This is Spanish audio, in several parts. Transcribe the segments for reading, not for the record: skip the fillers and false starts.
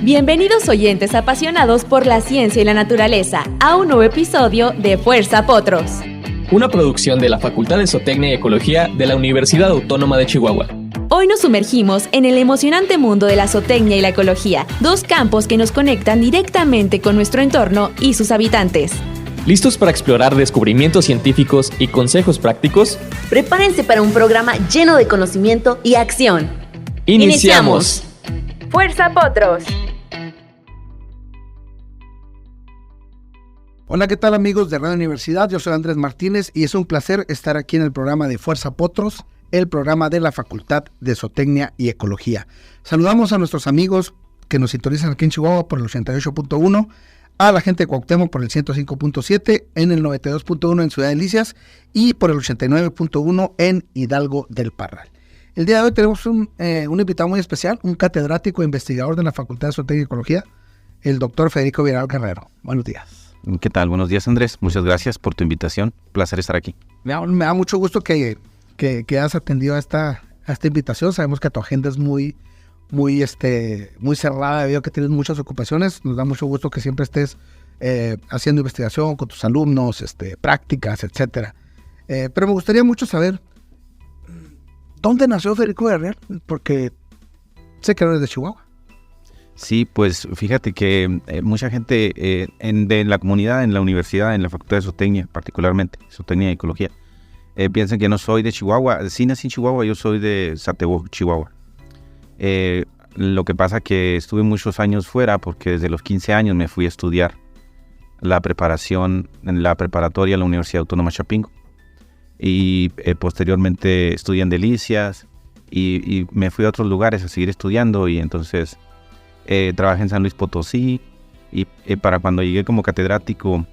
Bienvenidos oyentes apasionados por la ciencia y la naturaleza a un nuevo episodio de Fuerza Potros. Una producción de la Facultad de Zootecnia y Ecología de la Universidad Autónoma de Chihuahua. Hoy nos sumergimos en el emocionante mundo de la zootecnia y la ecología, dos campos que nos conectan directamente con nuestro entorno y sus habitantes. ¿Listos para explorar descubrimientos científicos y consejos prácticos? Prepárense para un programa lleno de conocimiento y acción. ¡Iniciamos! ¡Fuerza Potros! Hola, ¿qué tal amigos de Radio Universidad? Yo soy Andrés Martínez y es un placer estar aquí en el programa de Fuerza Potros, el programa de la Facultad de Zootecnia y Ecología. Saludamos a nuestros amigos que nos sintonizan aquí en Chihuahua por el 88.1, a la gente de Cuauhtémoc por el 105.7, en el 92.1 en Ciudad Delicias y por el 89.1 en Hidalgo del Parral. El día de hoy tenemos un invitado muy especial, un catedrático e investigador de la Facultad de Zootecnia y Ecología, el doctor Federico Villarreal Guerrero. Buenos días. ¿Qué tal? Buenos días, Andrés. Muchas gracias por tu invitación. Placer estar aquí. Me da mucho gusto que has atendido a esta invitación. Sabemos que tu agenda es muy cerrada, debido a que tienes muchas ocupaciones. Nos da mucho gusto que siempre estés haciendo investigación con tus alumnos, prácticas, etcétera. Pero me gustaría mucho saber ¿dónde nació Federico Villarreal? Porque sé que eres de Chihuahua. Sí, pues fíjate que mucha gente de la comunidad, en la universidad, en la Facultad de Zootecnia, particularmente, Zootecnia y Ecología, piensan que no soy de Chihuahua. Sí nací en Chihuahua, yo soy de Satebo, Chihuahua. Lo que pasa que estuve muchos años fuera porque desde los 15 años me fui a estudiar la preparación en la preparatoria de la Universidad Autónoma de Chapingo. Y posteriormente estudié en Delicias y me fui a otros lugares a seguir estudiando y entonces trabajé en San Luis Potosí y para cuando llegué como catedrático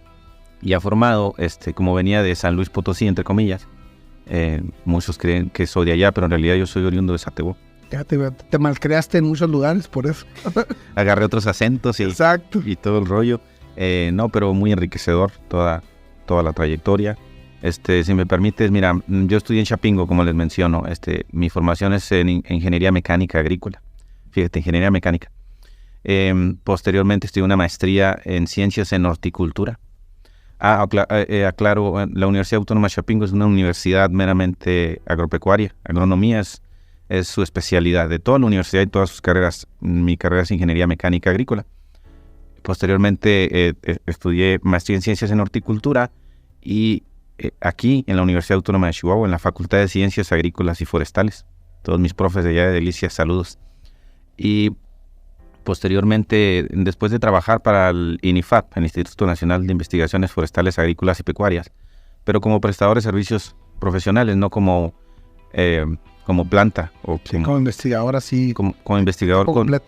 ya formado, como venía de San Luis Potosí, entre comillas, muchos creen que soy de allá, pero en realidad yo soy oriundo de Satebo. Ya te malcreaste en muchos lugares por eso. Agarré otros acentos Exacto. Y todo el rollo. No, pero muy enriquecedor toda la trayectoria. Si me permites, mira, yo estudié en Chapingo, como les menciono. Mi formación es en Ingeniería Mecánica Agrícola. Fíjate, Ingeniería Mecánica. Posteriormente estudié una maestría en Ciencias en Horticultura. Aclaro, la Universidad Autónoma de Chapingo es una universidad meramente agropecuaria. Agronomía es su especialidad de toda la universidad y todas sus carreras. Mi carrera es Ingeniería Mecánica Agrícola. Posteriormente estudié maestría en Ciencias en Horticultura y aquí en la Universidad Autónoma de Chihuahua, en la Facultad de Ciencias Agrícolas y Forestales. Todos mis profes de allá de Delicias, saludos. Y posteriormente, después de trabajar para el INIFAP, el Instituto Nacional de Investigaciones Forestales, Agrícolas y Pecuarias, pero como prestador de servicios profesionales, no como planta. Como investigador así. Como investigador completo.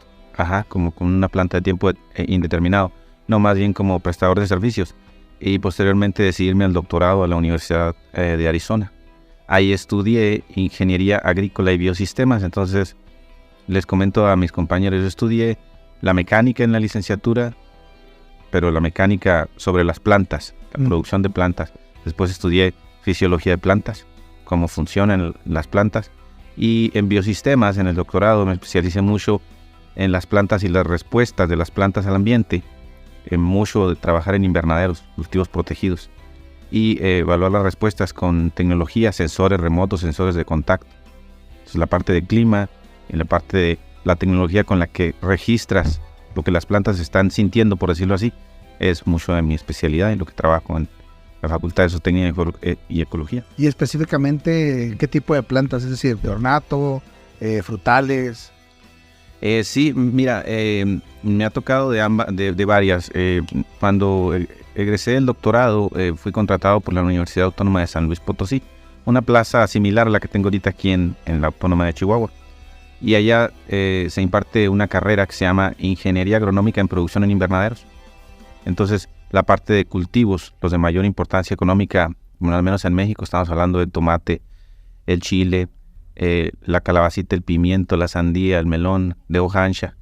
Como con una planta de tiempo indeterminado. No, más bien como prestador de servicios. Y posteriormente decidirme al doctorado a la Universidad de Arizona. Ahí estudié Ingeniería Agrícola y Biosistemas, entonces les comento a mis compañeros, yo estudié la mecánica en la licenciatura, pero la mecánica sobre las plantas, la producción de plantas. Después estudié Fisiología de plantas, cómo funcionan las plantas. Y en Biosistemas, en el doctorado, me especialicé mucho en las plantas y las respuestas de las plantas al ambiente. Mucho de trabajar en invernaderos, cultivos protegidos. Y evaluar las respuestas con tecnología, sensores remotos, sensores de contacto. Entonces, la parte de clima, en la parte de la tecnología con la que registras lo que las plantas están sintiendo, por decirlo así, es mucho de mi especialidad en lo que trabajo en la Facultad de Zootecnia y Ecología. Y específicamente, ¿qué tipo de plantas? Es decir, de ornato, frutales. Sí, mira, me ha tocado de varias. Cuando egresé del doctorado, fui contratado por la Universidad Autónoma de San Luis Potosí, una plaza similar a la que tengo ahorita aquí en la Autónoma de Chihuahua. Y allá se imparte una carrera que se llama Ingeniería Agronómica en Producción en Invernaderos. Entonces, la parte de cultivos, los de mayor importancia económica, bueno, al menos en México, estamos hablando del tomate, el chile, la calabacita, el pimiento, la sandía, el melón de hoja ancha.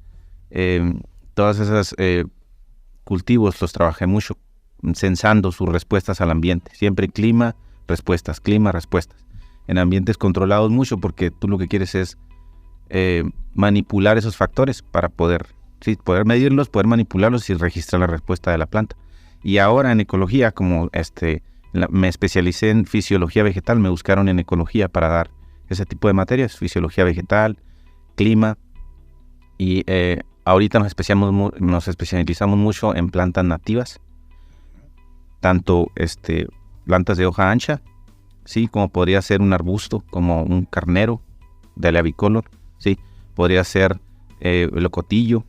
Todas esas cultivos los trabajé mucho, censando sus respuestas al ambiente. Siempre clima, respuestas. En ambientes controlados mucho, porque tú lo que quieres es manipular esos factores para poder ¿sí? Poder medirlos, poder manipularlos y registrar la respuesta de la planta. Y ahora en ecología, como me especialicé en fisiología vegetal, me buscaron en ecología para dar ese tipo de materias, fisiología vegetal, clima, y ahorita nos especializamos mucho en plantas nativas, tanto plantas de hoja ancha, sí, como podría ser un arbusto, como un carnero de Aleavicolor, sí, podría ser el ocotillo,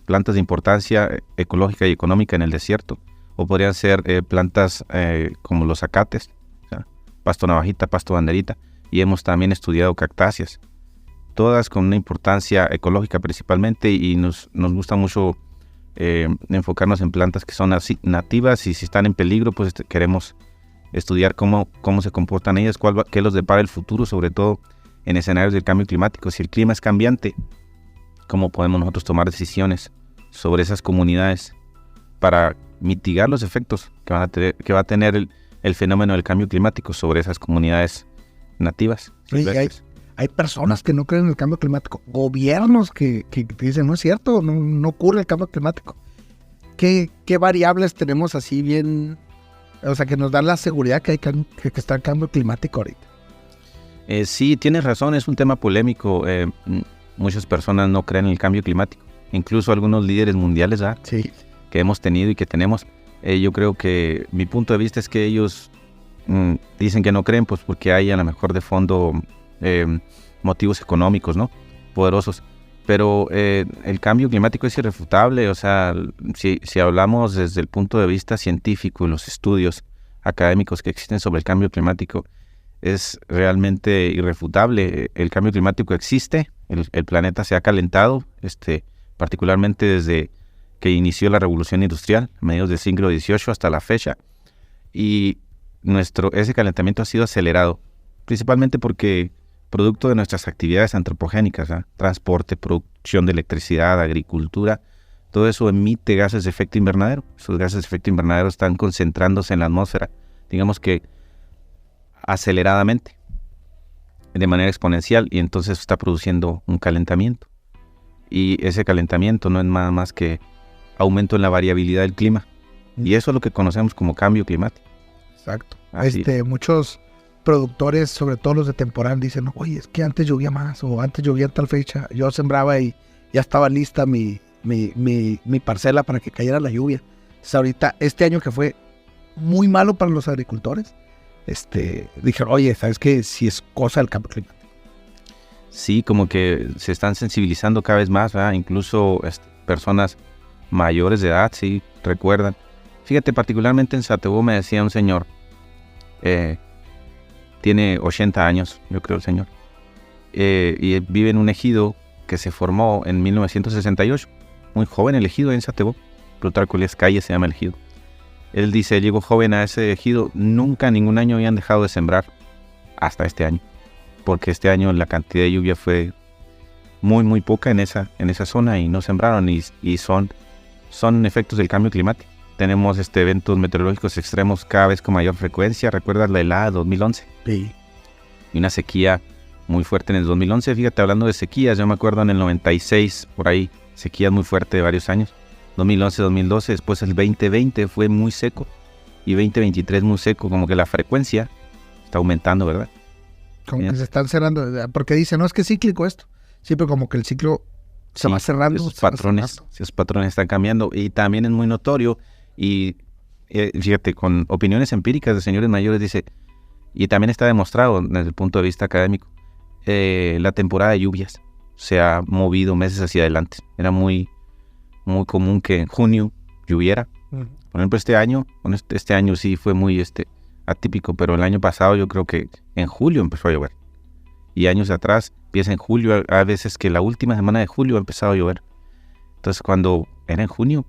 plantas de importancia ecológica y económica en el desierto, o podrían ser plantas como los zacates, o sea, pasto navajita, pasto banderita, y hemos también estudiado cactáceas, todas con una importancia ecológica principalmente, y nos gusta mucho enfocarnos en plantas que son así, nativas, y si están en peligro, pues queremos estudiar cómo se comportan ellas, qué los depara el futuro, sobre todo en escenarios del cambio climático. Si el clima es cambiante, ¿cómo podemos nosotros tomar decisiones sobre esas comunidades para mitigar los efectos que va a tener el fenómeno del cambio climático sobre esas comunidades nativas? Hay personas que no creen en el cambio climático, gobiernos que dicen, no es cierto, no ocurre el cambio climático. ¿Qué variables tenemos así bien, o sea, que nos dan la seguridad que está el cambio climático ahorita? Sí, tienes razón, es un tema polémico. Muchas personas no creen en el cambio climático, incluso algunos líderes mundiales sí, que hemos tenido y que tenemos. Yo creo que mi punto de vista es que ellos dicen que no creen, pues porque hay a lo mejor de fondo motivos económicos, ¿no? Poderosos. Pero el cambio climático es irrefutable. O sea, si hablamos desde el punto de vista científico, los estudios académicos que existen sobre el cambio climático, es realmente irrefutable. El cambio climático existe, el planeta se ha calentado, particularmente desde que inició la revolución industrial, a mediados del siglo XVIII hasta la fecha, y ese calentamiento ha sido acelerado, principalmente porque producto de nuestras actividades antropogénicas, transporte, producción de electricidad, agricultura, todo eso emite gases de efecto invernadero. Esos gases de efecto invernadero están concentrándose en la atmósfera, digamos que aceleradamente, de manera exponencial, y entonces está produciendo un calentamiento. Y ese calentamiento no es nada más que aumento en la variabilidad del clima. Y eso es lo que conocemos como cambio climático. Exacto. Muchos productores, sobre todo los de temporal, dicen, oye, es que antes llovía más, o antes llovía en tal fecha, yo sembraba y ya estaba lista mi parcela para que cayera la lluvia. Entonces, ahorita, este año que fue muy malo para los agricultores, dijeron, oye, ¿sabes qué? Si es cosa del cambio climático. Sí, como que se están sensibilizando cada vez más, ¿verdad? Incluso personas mayores de edad, sí, recuerdan. Fíjate, particularmente en Satebú me decía un señor, tiene 80 años, yo creo el señor, y vive en un ejido que se formó en 1968, muy joven el ejido en Satebú, Plutarco Elías Calle se llama el ejido. Él dice, llegó joven a ese ejido, nunca ningún año habían dejado de sembrar, hasta este año, porque este año la cantidad de lluvia fue muy muy poca en esa zona y no sembraron, y son efectos del cambio climático. Tenemos eventos meteorológicos extremos cada vez con mayor frecuencia. ¿Recuerdas la helada de 2011? Sí. Y una sequía muy fuerte en el 2011. Fíjate, hablando de sequías, yo me acuerdo en el 96, por ahí, sequías muy fuerte de varios años. 2011, 2012, después el 2020 fue muy seco, y 2023 muy seco, como que la frecuencia está aumentando, ¿verdad? Como que se están cerrando, porque dicen, no, es que es cíclico esto. Siempre como que el ciclo se va cerrando. Esos patrones están cambiando, y también es muy notorio. Y fíjate, con opiniones empíricas de señores mayores, dice, y también está demostrado desde el punto de vista académico, la temporada de lluvias se ha movido meses hacia adelante. Era muy, muy común que en junio lloviera. Por ejemplo, este año sí fue muy atípico, pero el año pasado yo creo que en julio empezó a llover. Y años atrás, empieza en julio, a veces que la última semana de julio ha empezado a llover. Entonces, cuando era en junio,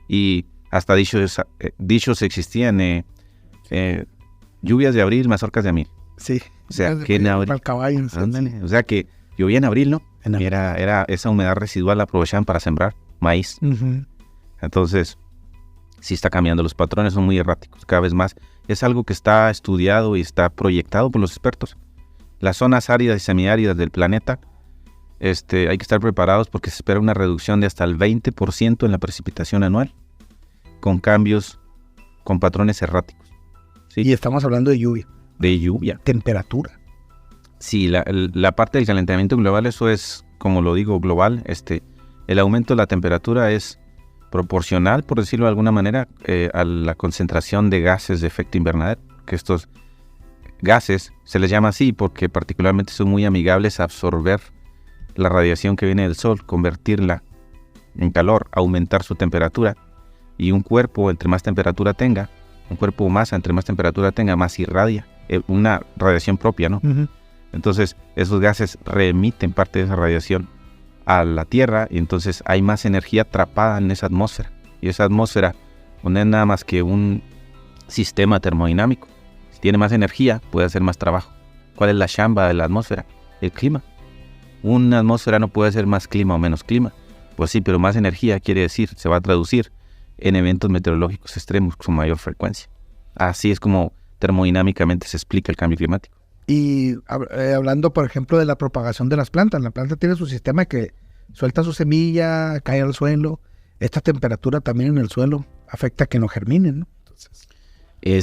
y hasta dichos existían, lluvias de abril, mazorcas de abril. Sí. O sea, que en abril. O sea, que llovía en abril, ¿no? Era esa humedad residual, la aprovechaban para sembrar maíz. Entonces, sí está cambiando. Los patrones son muy erráticos cada vez más. Es algo que está estudiado y está proyectado por los expertos. Las zonas áridas y semiáridas del planeta hay que estar preparados porque se espera una reducción de hasta el 20% en la precipitación anual, con cambios, con patrones erráticos. ¿Sí? Y estamos hablando de lluvia. De lluvia. Temperatura. Sí, la parte del calentamiento global, eso es, como lo digo, global. El aumento de la temperatura es proporcional, por decirlo de alguna manera, a la concentración de gases de efecto invernadero. Que estos gases se les llama así porque particularmente son muy amigables a absorber la radiación que viene del sol, convertirla en calor, aumentar su temperatura. Y un cuerpo, entre más temperatura tenga, un cuerpo o masa, entre más temperatura tenga, más irradia, una radiación propia, ¿no? Uh-huh. Entonces, esos gases reemiten parte de esa radiación a la Tierra y entonces hay más energía atrapada en esa atmósfera. Y esa atmósfera no es nada más que un sistema termodinámico. Si tiene más energía, puede hacer más trabajo. ¿Cuál es la chamba de la atmósfera? El clima. Una atmósfera no puede ser más clima o menos clima. Pues sí, pero más energía quiere decir, se va a traducir en eventos meteorológicos extremos con mayor frecuencia. Así es como termodinámicamente se explica el cambio climático. Y hablando, por ejemplo, de la propagación de las plantas. La planta tiene su sistema que suelta su semilla, cae al suelo. Esta temperatura también en el suelo afecta a que no germinen, ¿no? Entonces...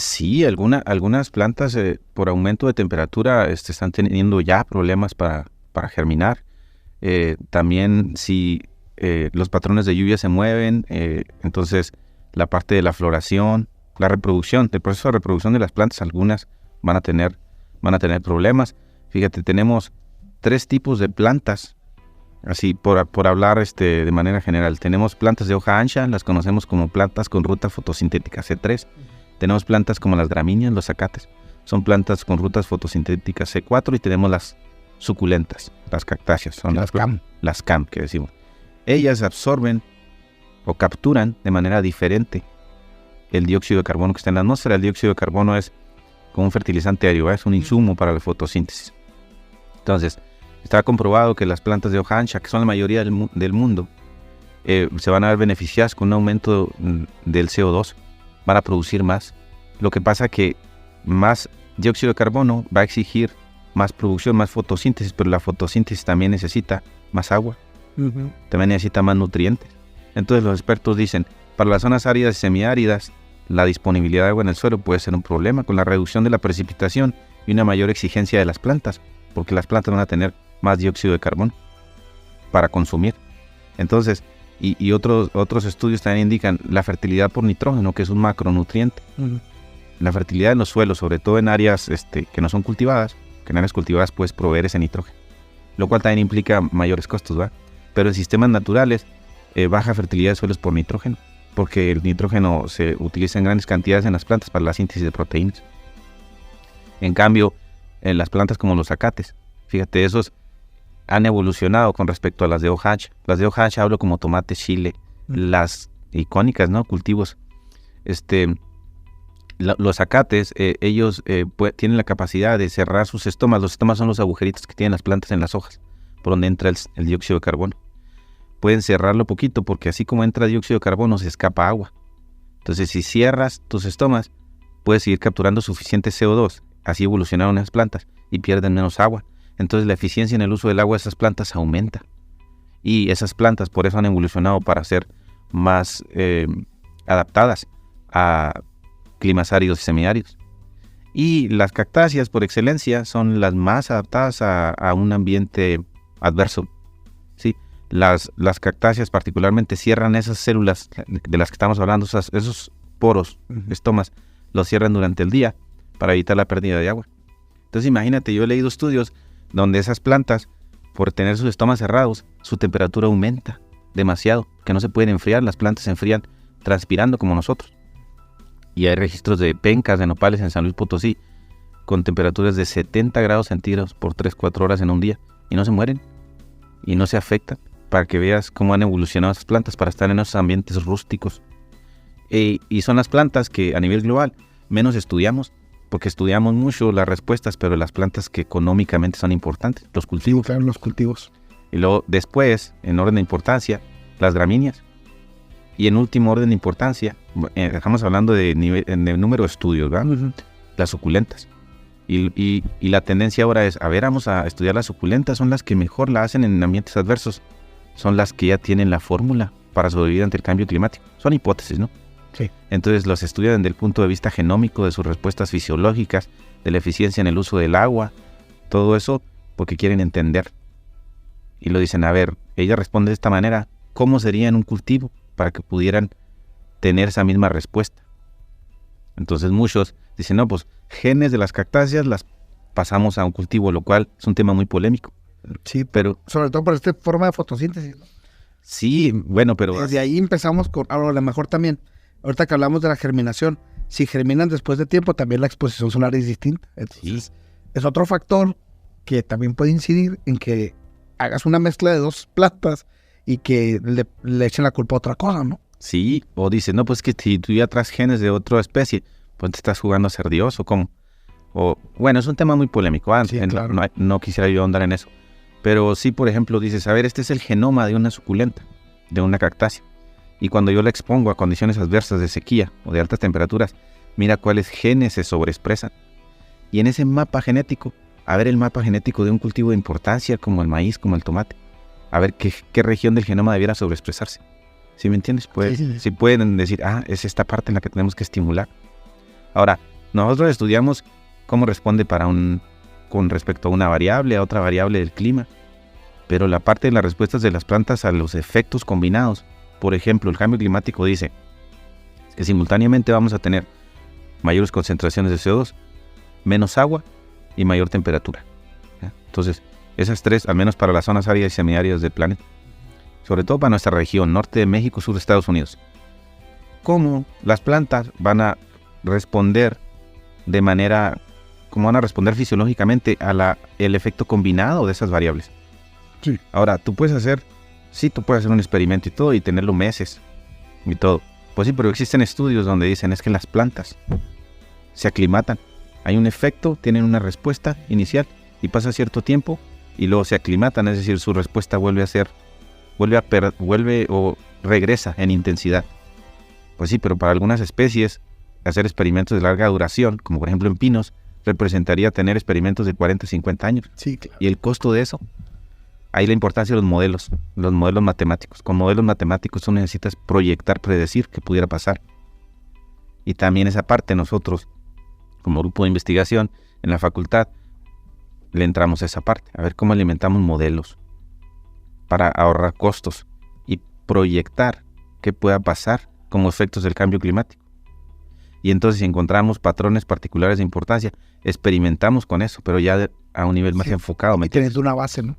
sí, algunas plantas por aumento de temperatura están teniendo ya problemas para germinar. También si los patrones de lluvia se mueven, entonces la parte de la floración, la reproducción, el proceso de reproducción de las plantas, algunas van a tener problemas. Fíjate, tenemos 3 tipos de plantas, así por hablar de manera general. Tenemos plantas de hoja ancha, las conocemos como plantas con ruta fotosintética C3. Tenemos plantas como las gramíneas, los zacates, son plantas con rutas fotosintéticas C4, y tenemos las suculentas, las cactáceas, son las CAM que decimos. Ellas absorben o capturan de manera diferente el dióxido de carbono que está en la atmósfera. El dióxido de carbono es como un fertilizante aéreo, es un insumo para la fotosíntesis. Entonces, está comprobado que las plantas de hoja ancha, que son la mayoría del mundo, se van a ver beneficiadas con un aumento del CO2, van a producir más. Lo que pasa que más dióxido de carbono va a exigir más producción, más fotosíntesis, pero la fotosíntesis también necesita más agua, también necesita más nutrientes. Entonces los expertos dicen, para las zonas áridas y semiáridas, la disponibilidad de agua en el suelo puede ser un problema con la reducción de la precipitación y una mayor exigencia de las plantas, porque las plantas van a tener más dióxido de carbono para consumir. Entonces, y otros estudios también indican la fertilidad por nitrógeno, que es un macronutriente. La fertilidad en los suelos, sobre todo en áreas que no son cultivadas, que en áreas cultivadas puedes proveer ese nitrógeno, lo cual también implica mayores costos, ¿va? Pero en sistemas naturales, baja fertilidad de suelos por nitrógeno, porque el nitrógeno se utiliza en grandes cantidades en las plantas para la síntesis de proteínas. En cambio, en las plantas como los zacates, fíjate, esos han evolucionado con respecto a las de hoja ancha. Las de hoja ancha hablo como tomate, chile, las icónicas, ¿no? Cultivos. Los zacates, ellos tienen la capacidad de cerrar sus estomas. Los estomas son los agujeritos que tienen las plantas en las hojas, por donde entra el dióxido de carbono. Pueden cerrarlo poquito porque así como entra dióxido de carbono, se escapa agua. Entonces, si cierras tus estomas, puedes seguir capturando suficiente CO2. Así evolucionaron las plantas y pierden menos agua. Entonces, la eficiencia en el uso del agua de esas plantas aumenta. Y esas plantas por eso han evolucionado para ser más adaptadas a climas áridos y semiáridos. Y las cactáceas, por excelencia, son las más adaptadas a un ambiente adverso. ¿Sí? Las cactáceas particularmente cierran esas células de las que estamos hablando, esos poros, estomas, los cierran durante el día para evitar la pérdida de agua. Entonces imagínate, yo he leído estudios donde esas plantas, por tener sus estomas cerrados, su temperatura aumenta demasiado, que no se pueden enfriar, las plantas se enfrían transpirando como nosotros. Y hay registros de pencas, de nopales en San Luis Potosí, con temperaturas de 70 grados centígrados por 3-4 horas en un día, y no se mueren, y no se afectan, para que veas cómo han evolucionado esas plantas para estar en esos ambientes rústicos. Y son las plantas que a nivel global menos estudiamos, porque estudiamos mucho las respuestas, pero las plantas que económicamente son importantes, los cultivos. Sí, claro, los cultivos. Y luego después, en orden de importancia, las gramíneas. Y en último orden de importancia, estamos hablando de número de estudios, ¿verdad? Las suculentas. Y la tendencia ahora es, a ver, vamos a estudiar las suculentas, son las que mejor la hacen en ambientes adversos, son las que ya tienen la fórmula para sobrevivir ante el cambio climático. Son hipótesis, ¿no? Sí. Entonces los estudian desde el punto de vista genómico, de sus respuestas fisiológicas, de la eficiencia en el uso del agua, todo eso porque quieren entender. Y lo dicen, a ver, ella responde de esta manera, ¿cómo sería en un cultivo para que pudieran tener esa misma respuesta? Entonces muchos dicen, no, pues genes de las cactáceas las pasamos a un cultivo, lo cual es un tema muy polémico. Sí, Pero sobre todo por esta forma de fotosíntesis, ¿no? sí, bueno, pero Desde ahí empezamos con, ahora a lo mejor también, ahorita que hablamos de la germinación, si germinan después de tiempo, también la exposición solar es distinta. Entonces, es otro factor que también puede incidir en que hagas una mezcla de dos plantas y que le echen la culpa a otra cosa, ¿no? sí, o dicen, no, pues que si tú ya traes genes de otra especie, pues te estás jugando a ser Dios o cómo. O, bueno, es un tema muy polémico, Sí, claro. no quisiera yo ahondar en eso. Pero sí, por ejemplo, dices, a ver, este es el genoma de una suculenta, de una cactácea. Y cuando yo la expongo a condiciones adversas de sequía o de altas temperaturas, mira cuáles genes se sobreexpresan. Y en ese mapa genético, a ver el mapa genético de un cultivo de importancia como el maíz, como el tomate. A ver qué región del genoma debiera sobreexpresarse. ¿Sí me entiendes? Pues, Sí. sí pueden decir, es esta parte en la que tenemos que estimular. Ahora, nosotros estudiamos cómo responde con respecto a una variable, a otra variable del clima. Pero la parte de las respuestas de las plantas a los efectos combinados, por ejemplo, el cambio climático dice que simultáneamente vamos a tener mayores concentraciones de CO2, menos agua y mayor temperatura. ¿Ya? Entonces, esas tres, al menos para las zonas áridas y semiáridas del planeta, sobre todo para nuestra región, norte de México, sur de Estados Unidos. ¿Cómo las plantas van a responder de manera, cómo van a responder fisiológicamente a el efecto combinado de esas variables? Sí. Ahora, tú puedes hacer un experimento y todo y tenerlo meses y todo. Pues sí, pero existen estudios donde dicen es que las plantas se aclimatan. Hay un efecto, tienen una respuesta inicial y pasa cierto tiempo y luego se aclimatan, es decir, su respuesta vuelve o regresa en intensidad. Pues sí, pero para algunas especies hacer experimentos de larga duración, como por ejemplo en pinos, representaría tener experimentos de 40, 50 años. Sí, claro. Y el costo de eso, ahí la importancia de los modelos matemáticos. Con modelos matemáticos tú necesitas proyectar, predecir qué pudiera pasar. Y también esa parte nosotros, como grupo de investigación en la facultad, le entramos a esa parte, a ver cómo alimentamos modelos para ahorrar costos y proyectar qué pueda pasar como efectos del cambio climático. Y entonces si encontramos patrones particulares de importancia, experimentamos con eso, pero ya a un nivel más enfocado. Y tienes una base, ¿no?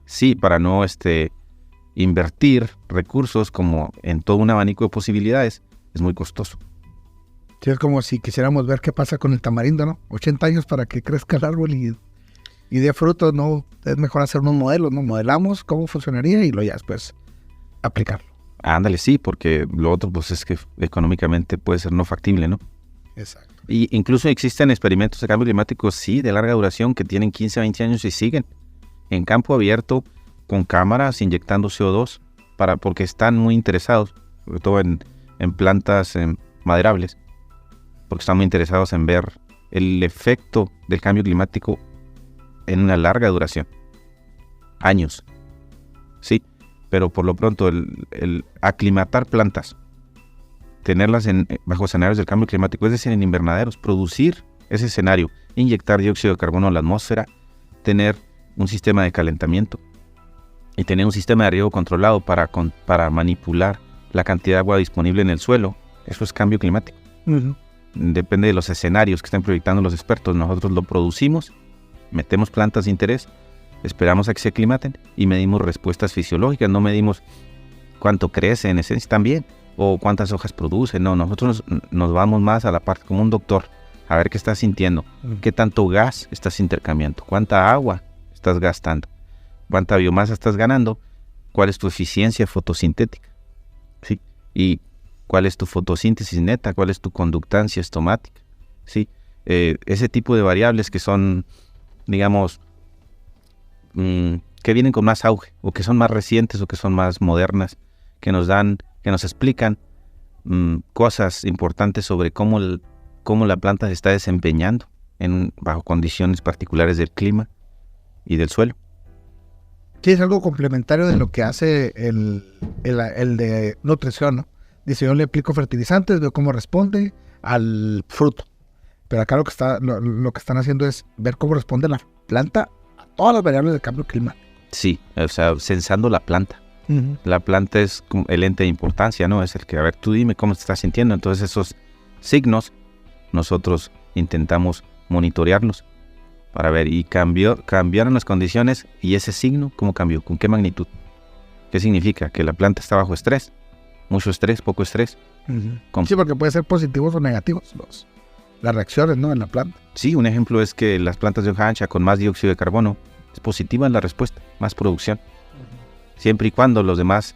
Sí, para no invertir recursos como en todo un abanico de posibilidades, es muy costoso. Sí, es como si quisiéramos ver qué pasa con el tamarindo, ¿no? 80 años para que crezca el árbol y dé frutos, ¿no? Es mejor hacer unos modelos, ¿no? Modelamos cómo funcionaría y luego ya después aplicarlo. Ándale, sí, porque lo otro pues es que económicamente puede ser no factible, ¿no? Exacto. Y incluso existen experimentos de cambio climático, sí, de larga duración, que tienen 15 a 20 años y siguen en campo abierto, con cámaras, inyectando CO2, porque están muy interesados, sobre todo en plantas maderables, porque están muy interesados en ver el efecto del cambio climático en una larga duración. Años. Sí, pero por lo pronto el aclimatar plantas, tenerlas bajo escenarios del cambio climático, es decir, en invernaderos, producir ese escenario, inyectar dióxido de carbono a la atmósfera, tener un sistema de calentamiento y tener un sistema de riego controlado para manipular la cantidad de agua disponible en el suelo. Eso es cambio climático. Uh-huh. Depende de los escenarios que estén proyectando los expertos. Nosotros lo producimos, metemos plantas de interés, esperamos a que se aclimaten y medimos respuestas fisiológicas. No medimos cuánto crece en esencia también o cuántas hojas produce. No, nosotros nos vamos más a la parte como un doctor, a ver qué estás sintiendo, qué tanto gas estás intercambiando, cuánta agua estás gastando, cuánta biomasa estás ganando, cuál es tu eficiencia fotosintética, ¿sí? Y cuál es tu fotosíntesis neta, cuál es tu conductancia estomática, ¿sí? Ese tipo de variables que son, digamos, que vienen con más auge, o que son más recientes, o que son más modernas, que nos explican cosas importantes sobre cómo la planta se está desempeñando bajo condiciones particulares del clima y del suelo. Sí, es algo complementario de lo que hace el de nutrición, ¿no? Dice, yo le aplico fertilizantes, veo cómo responde al fruto. Pero acá lo que están haciendo es ver cómo responde la planta a todas las variables del cambio climático. Sí, o sea, censando la planta. Uh-huh. La planta es como el ente de importancia, ¿no? Es el que, a ver, tú dime cómo te estás sintiendo. Entonces esos signos nosotros intentamos monitorearlos para ver, y cambiaron las condiciones, y ese signo, ¿cómo cambió? ¿Con qué magnitud? ¿Qué significa? Que la planta está bajo estrés, mucho estrés, poco estrés. Sí, porque puede ser positivos o negativos las reacciones, ¿no? En la planta. Sí, un ejemplo es que las plantas de hoja ancha con más dióxido de carbono, es positiva en la respuesta, más producción. Siempre y cuando los demás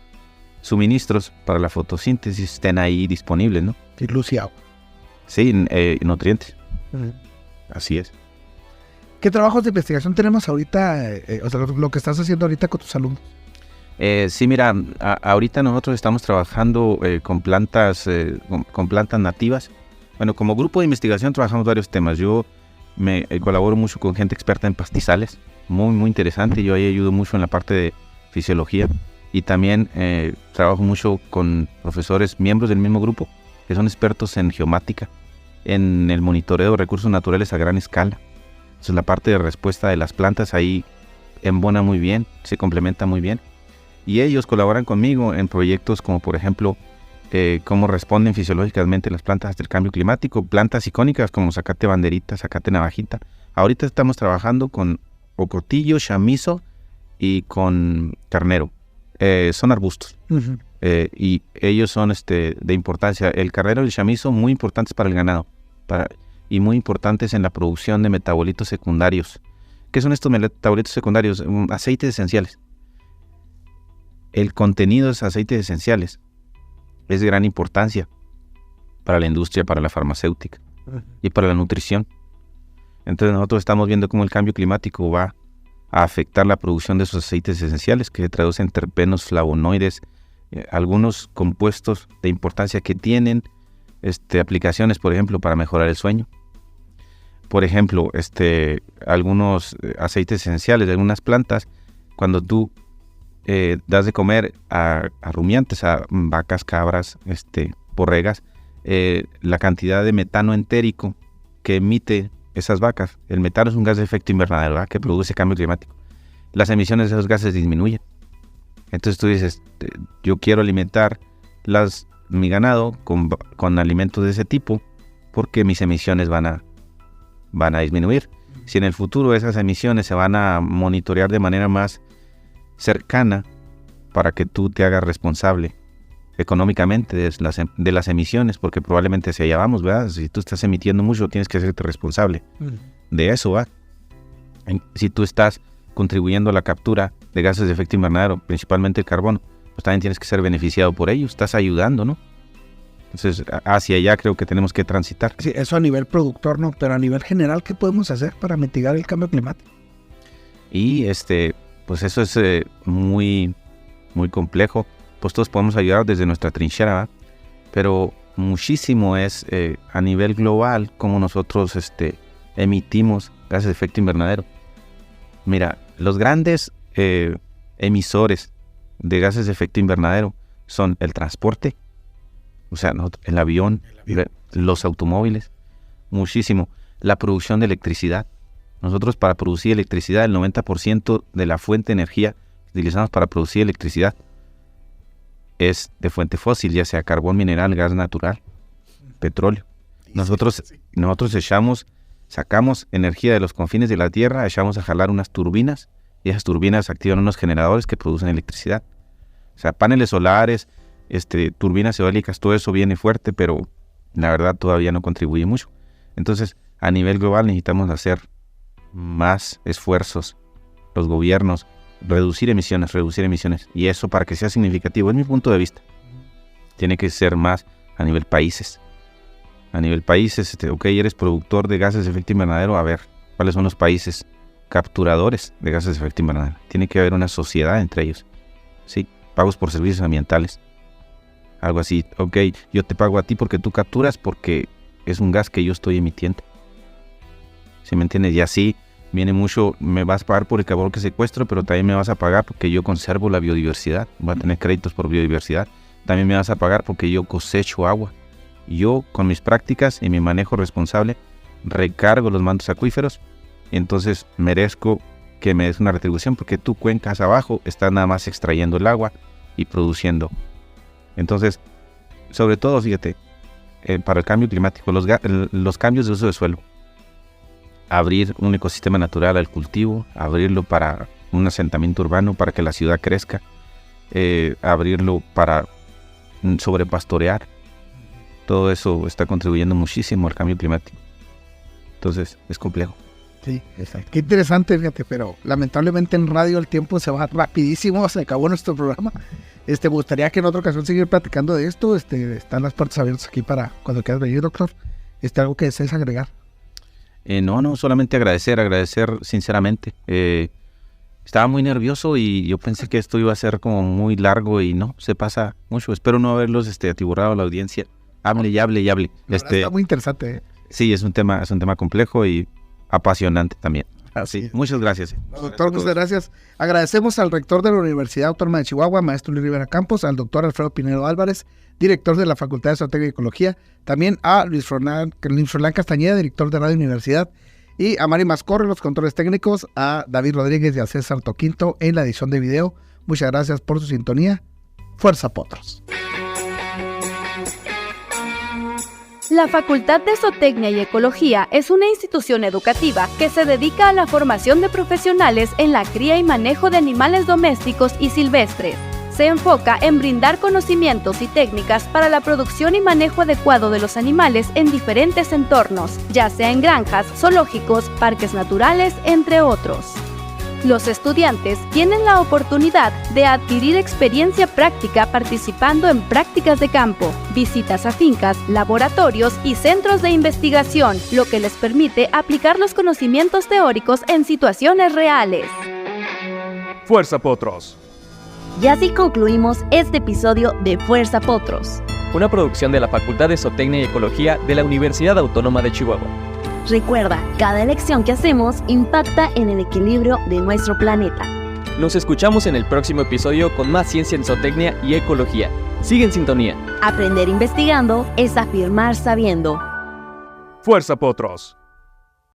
suministros para la fotosíntesis estén ahí disponibles, ¿no? Sí, luz y agua. Sí, nutrientes. Así es. ¿Qué trabajos de investigación tenemos ahorita? O sea, lo que estás haciendo ahorita con tus alumnos. Sí, mira, ahorita nosotros estamos trabajando con plantas nativas. Bueno, como grupo de investigación trabajamos varios temas. Yo me colaboro mucho con gente experta en pastizales, muy, muy interesante. Yo ahí ayudo mucho en la parte de fisiología, y también trabajo mucho con profesores, miembros del mismo grupo, que son expertos en geomática, en el monitoreo de recursos naturales a gran escala. Entonces la parte de respuesta de las plantas ahí embona muy bien, se complementa muy bien. Y ellos colaboran conmigo en proyectos como, por ejemplo, cómo responden fisiológicamente las plantas ante el cambio climático, plantas icónicas como zacate banderita, zacate navajita. Ahorita estamos trabajando con ocotillo, chamizo y con carnero. Son arbustos. Uh-huh. Y ellos son de importancia. El carnero y el chamizo muy importantes para el ganado y muy importantes en la producción de metabolitos secundarios. ¿Qué son estos metabolitos secundarios? Aceites esenciales. El contenido de esos aceites esenciales es de gran importancia para la industria, para la farmacéutica y para la nutrición. Entonces nosotros estamos viendo cómo el cambio climático va a afectar la producción de esos aceites esenciales, que se traducen en terpenos, flavonoides, algunos compuestos de importancia que tienen aplicaciones, por ejemplo, para mejorar el sueño. Por ejemplo, algunos aceites esenciales de algunas plantas, cuando tú das de comer a rumiantes, a vacas, cabras, borregas, la cantidad de metano entérico que emite esas vacas, el metano es un gas de efecto invernadero, ¿verdad?, que produce cambio climático. Las emisiones de esos gases disminuyen. Entonces tú dices, yo quiero alimentar mi ganado con alimentos de ese tipo, porque mis emisiones van a disminuir. Si en el futuro esas emisiones se van a monitorear de manera más cercana para que tú te hagas responsable económicamente de las emisiones, porque probablemente hacia allá vamos, ¿verdad? Si tú estás emitiendo mucho, tienes que hacerte responsable de eso, ¿va? Si tú estás contribuyendo a la captura de gases de efecto invernadero, principalmente el carbono, pues también tienes que ser beneficiado por ello, estás ayudando, ¿no? Entonces, hacia allá creo que tenemos que transitar. Sí, eso a nivel productor, ¿no? Pero a nivel general, ¿qué podemos hacer para mitigar el cambio climático? Y pues eso es muy, muy complejo. Pues todos podemos ayudar desde nuestra trinchera, ¿verdad? Pero muchísimo es a nivel global cómo nosotros emitimos gases de efecto invernadero. Mira, los grandes emisores de gases de efecto invernadero son el transporte, o sea, el avión, los automóviles, muchísimo. La producción de electricidad. Nosotros, para producir electricidad, el 90% de la fuente de energía que utilizamos para producir electricidad es de fuente fósil, ya sea carbón mineral, gas natural, petróleo. Nosotros sacamos energía de los confines de la Tierra, echamos a jalar unas turbinas, y esas turbinas activan unos generadores que producen electricidad. O sea, paneles solares, turbinas eólicas, todo eso viene fuerte, pero la verdad todavía no contribuye mucho. Entonces, a nivel global necesitamos hacer más esfuerzos, los gobiernos, reducir emisiones, y eso, para que sea significativo, es mi punto de vista, tiene que ser más a nivel países. A nivel países, ok, eres productor de gases de efecto invernadero, a ver, ¿cuáles son los países capturadores de gases de efecto invernadero? Tiene que haber una sociedad entre ellos, ¿sí? Pagos por servicios ambientales, algo así. Ok, yo te pago a ti porque tú capturas, porque es un gas que yo estoy emitiendo. ¿sí me entiendes? Y así viene mucho, me vas a pagar por el carbón que secuestro, pero también me vas a pagar porque yo conservo la biodiversidad, voy a tener créditos por biodiversidad. También me vas a pagar porque yo cosecho agua. Yo, con mis prácticas y mi manejo responsable, recargo los mantos acuíferos, entonces merezco que me des una retribución porque tu cuencas abajo estás nada más extrayendo el agua y produciendo. Entonces, sobre todo, fíjate, para el cambio climático, los cambios de uso de suelo, abrir un ecosistema natural al cultivo, abrirlo para un asentamiento urbano para que la ciudad crezca, abrirlo para sobrepastorear, todo eso está contribuyendo muchísimo al cambio climático. Entonces, es complejo. Sí, exacto. Qué interesante, fíjate, pero lamentablemente en radio el tiempo se va rapidísimo, se acabó nuestro programa. Me gustaría que en otra ocasión seguir platicando de esto. Están las puertas abiertas aquí para cuando quieras venir, doctor. ¿Algo que desees agregar? No, solamente agradecer sinceramente. Estaba muy nervioso y yo pensé que esto iba a ser como muy largo y no, se pasa mucho. Espero no haberlos atiborrado a la audiencia. Hable y hable. Está muy interesante, ¿eh? Sí, es un tema complejo y apasionante también. Así. Muchas gracias. Doctor, muchas gracias. Agradecemos al rector de la Universidad Autónoma de Chihuahua, maestro Luis Rivera Campos, al doctor Alfredo Pinedo Álvarez, director de la Facultad de Zootecnia y Ecología, también a Luis Fernán Castañeda, director de Radio Universidad, y a Mari Mascorre, los controles técnicos, a David Rodríguez y a César Toquinto en la edición de video. Muchas gracias por su sintonía. Fuerza Potros. La Facultad de Zootecnia y Ecología es una institución educativa que se dedica a la formación de profesionales en la cría y manejo de animales domésticos y silvestres. Se enfoca en brindar conocimientos y técnicas para la producción y manejo adecuado de los animales en diferentes entornos, ya sea en granjas, zoológicos, parques naturales, entre otros. Los estudiantes tienen la oportunidad de adquirir experiencia práctica participando en prácticas de campo, visitas a fincas, laboratorios y centros de investigación, lo que les permite aplicar los conocimientos teóricos en situaciones reales. Fuerza Potros. Y así concluimos este episodio de Fuerza Potros. Una producción de la Facultad de Zootecnia y Ecología de la Universidad Autónoma de Chihuahua. Recuerda, cada elección que hacemos impacta en el equilibrio de nuestro planeta. Nos escuchamos en el próximo episodio con más ciencia en zootecnia y ecología. Sigue en sintonía. Aprender investigando es afirmar sabiendo. Fuerza Potros.